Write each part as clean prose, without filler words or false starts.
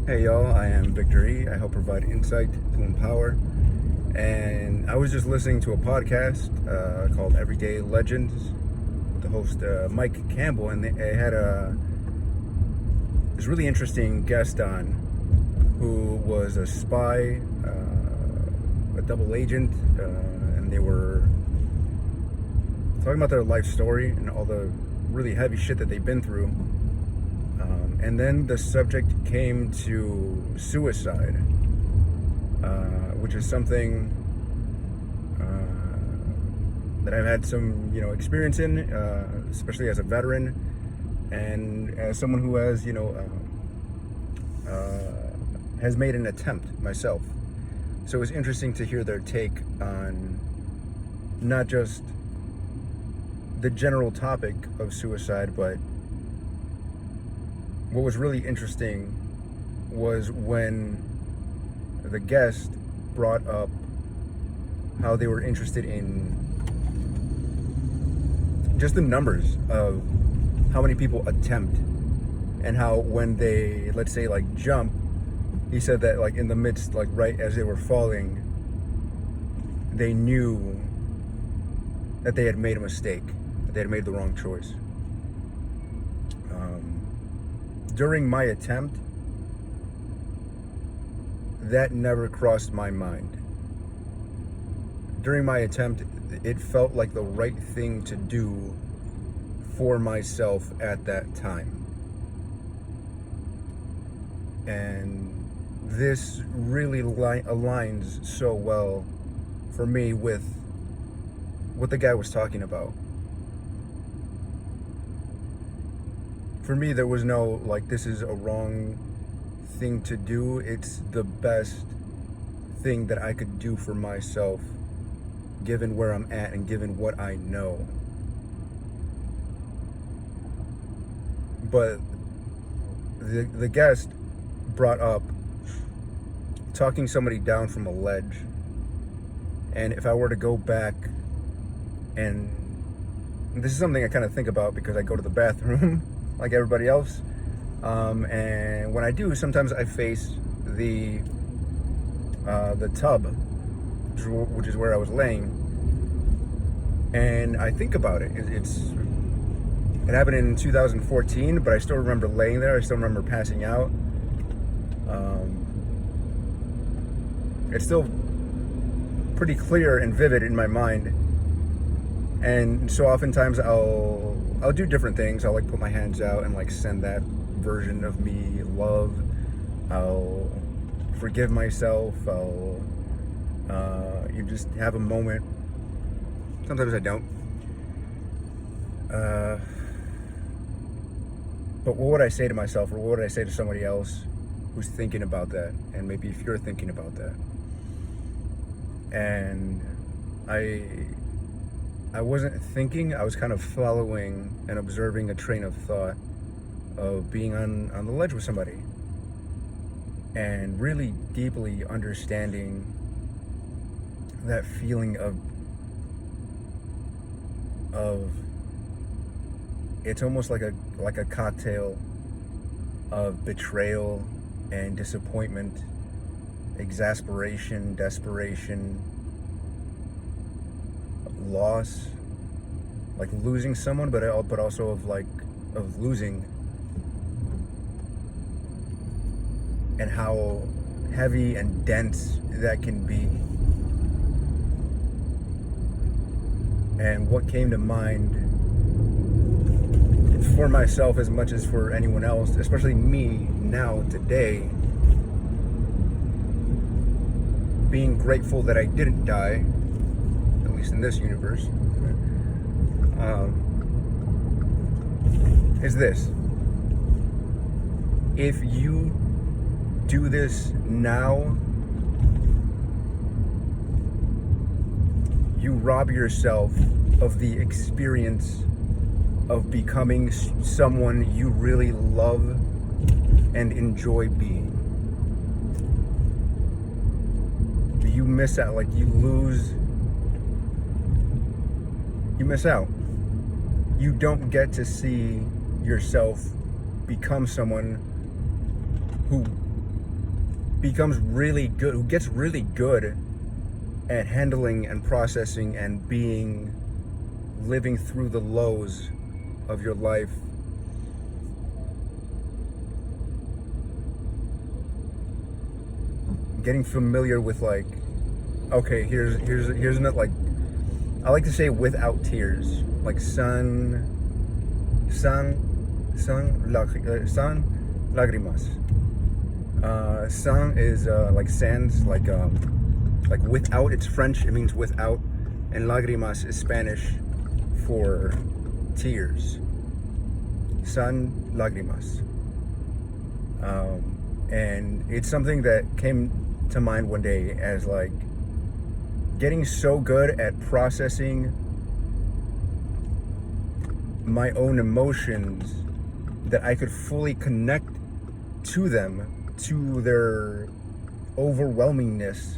Hey y'all, I am Victory. I help provide insight to empower. And I was just listening to a podcast called Everyday Legends with the host Mike Campbell, and they had this really interesting guest on who was a spy, a double agent, and they were talking about their life story and all the really heavy shit that they've been through. And then the subject came to suicide, which is something that I've had some, experience in, especially as a veteran and as someone who has, has made an attempt myself. So it was interesting to hear their take on not just the general topic of suicide, but what was really interesting was when the guest brought up how they were interested in just the numbers of how many people attempt, and how when they, let's say, like jump, he said that like in the midst, like right as they were falling, they knew that they had made a mistake, that they had made the wrong choice. During my attempt, that never crossed my mind. During my attempt, it felt like the right thing to do for myself at that time. And this really aligns so well for me with what the guy was talking about. For me, there was no, like, this is a wrong thing to do. It's the best thing that I could do for myself, given where I'm at and given what I know. But the guest brought up talking somebody down from a ledge. And if I were to go back, and this is something I kind of think about because I go to the bathroom like everybody else, and when I do, sometimes I face the tub, which is where I was laying, and I think about it. It happened in 2014, but I still remember laying there. I still remember passing out. It's still pretty clear and vivid in my mind, and so oftentimes I'll do different things. I'll like put my hands out and like send that version of me love. I'll forgive myself. I'll you just have a moment. Sometimes I don't. But what would I say to myself, or what would I say to somebody else who's thinking about that? And maybe if you're thinking about that. And I wasn't thinking, I was kind of following and observing a train of thought of being on the ledge with somebody and really deeply understanding that feeling of it's almost like a cocktail of betrayal and disappointment, exasperation, desperation, loss, like losing someone, but also of losing, and how heavy and dense that can be. And what came to mind for myself as much as for anyone else, especially me now today, being grateful that I didn't die, at least in this universe, is this: if you do this now, you rob yourself of the experience of becoming someone you really love and enjoy being. You miss out, like you miss out. You don't get to see yourself become someone who becomes really good, who gets really good at handling and processing and living through the lows of your life, getting familiar with, like, okay, here's another, like, I like to say without tears, like sun lágrimas. Sun is like sands, like without. It's French, it means without, and lágrimas is Spanish for tears. Sun lágrimas. And it's something that came to mind one day as, like, getting so good at processing my own emotions that I could fully connect to them, to their overwhelmingness,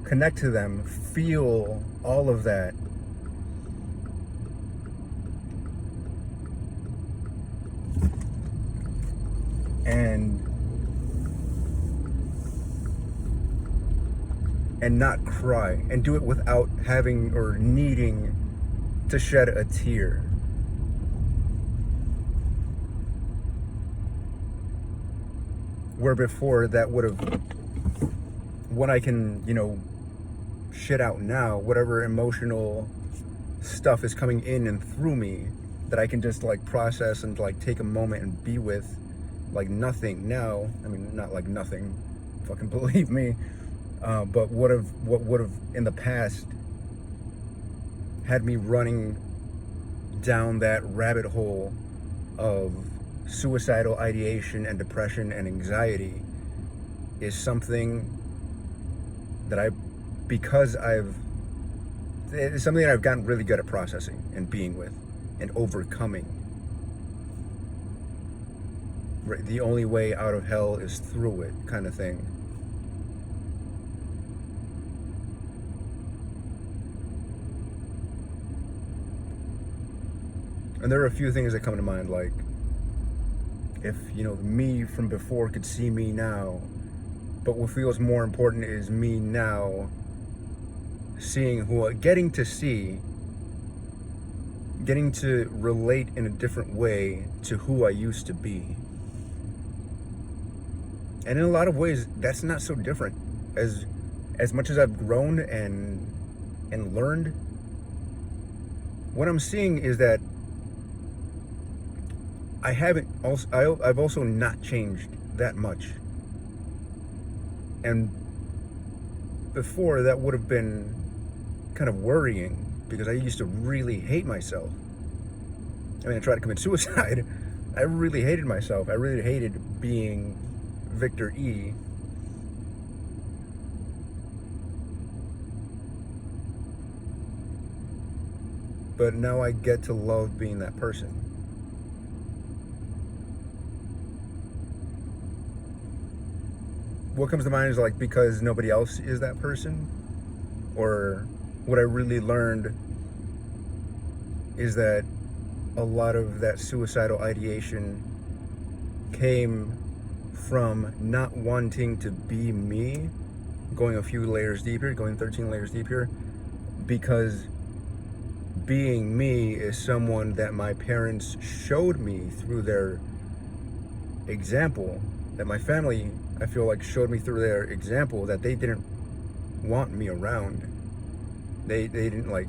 connect to them, feel all of that. And not cry, and do it without having or needing to shed a tear. Where before that would have, what I can, shit out now, whatever emotional stuff is coming in and through me, that I can just, like, process and, like, take a moment and be with, like, nothing now. I mean, not like nothing, fucking believe me. But what would have in the past had me running down that rabbit hole of suicidal ideation and depression and anxiety is something that it's something that I've gotten really good at processing and being with and overcoming. The only way out of hell is through it, kind of thing. And there are a few things that come to mind, like, if, me from before could see me now, but what feels more important is me now seeing getting to relate in a different way to who I used to be. And in a lot of ways, that's not so different. As much as I've grown and learned, what I'm seeing is that I've also not changed that much. And before, that would have been kind of worrying, because I used to really hate myself. I mean, I tried to commit suicide. I really hated myself. I really hated being Victor E. But now I get to love being that person. What comes to mind is, like, because nobody else is that person, or what I really learned is that a lot of that suicidal ideation came from not wanting to be me, going a few layers deeper, going 13 layers deeper, because being me is someone that my parents showed me through their example, that my family, I feel like, showed me through their example, that they didn't want me around. They didn't, like,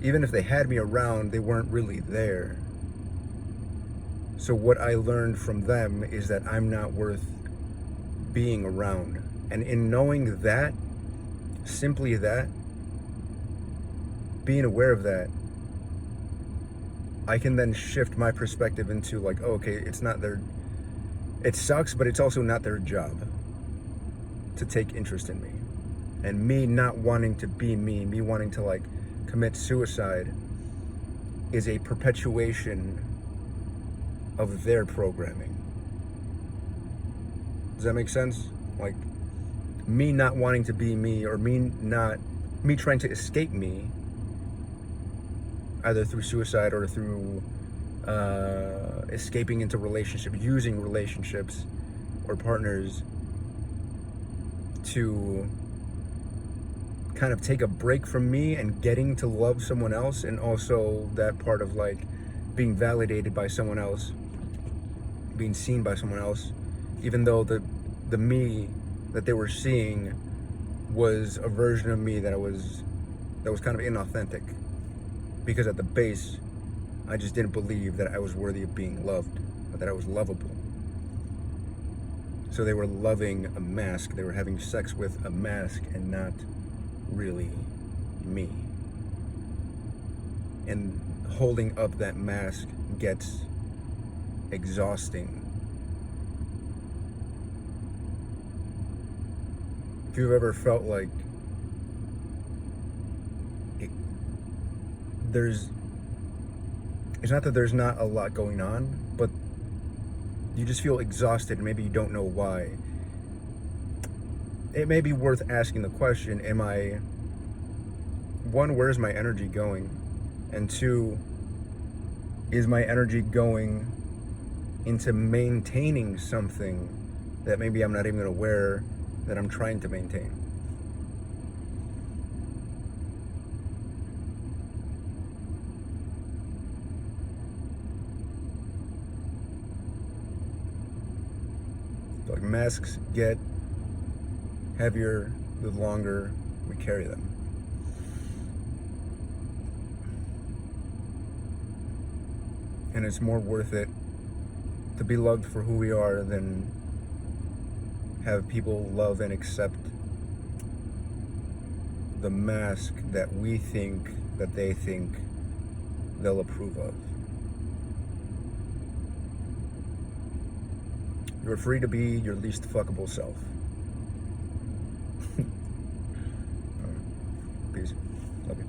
even if they had me around, they weren't really there. So what I learned from them is that I'm not worth being around. And in knowing that, simply that, being aware of that, I can then shift my perspective into, like, oh, okay, it sucks, but it's also not their job to take interest in me. And me not wanting to be me wanting to, like, commit suicide, is a perpetuation of their programming. Does that make sense? Like, me not wanting to be me, or me trying to escape me, either through suicide or through escaping into relationships, using relationships or partners to kind of take a break from me and getting to love someone else, and also that part of like being validated by someone else, being seen by someone else, even though the me that they were seeing was a version of me that was kind of inauthentic, because at the base I just didn't believe that I was worthy of being loved, or that I was lovable. So they were loving a mask, they were having sex with a mask and not really me. And holding up that mask gets exhausting. If you've ever felt like it's not that there's not a lot going on, but you just feel exhausted and maybe you don't know why. It may be worth asking the question, one, where's my energy going? And two, is my energy going into maintaining something that maybe I'm not even aware that I'm trying to maintain? Like, masks get heavier the longer we carry them. And it's more worth it to be loved for who we are than have people love and accept the mask that we think that they think they'll approve of. You're free to be your least fuckable self. Peace. Love you.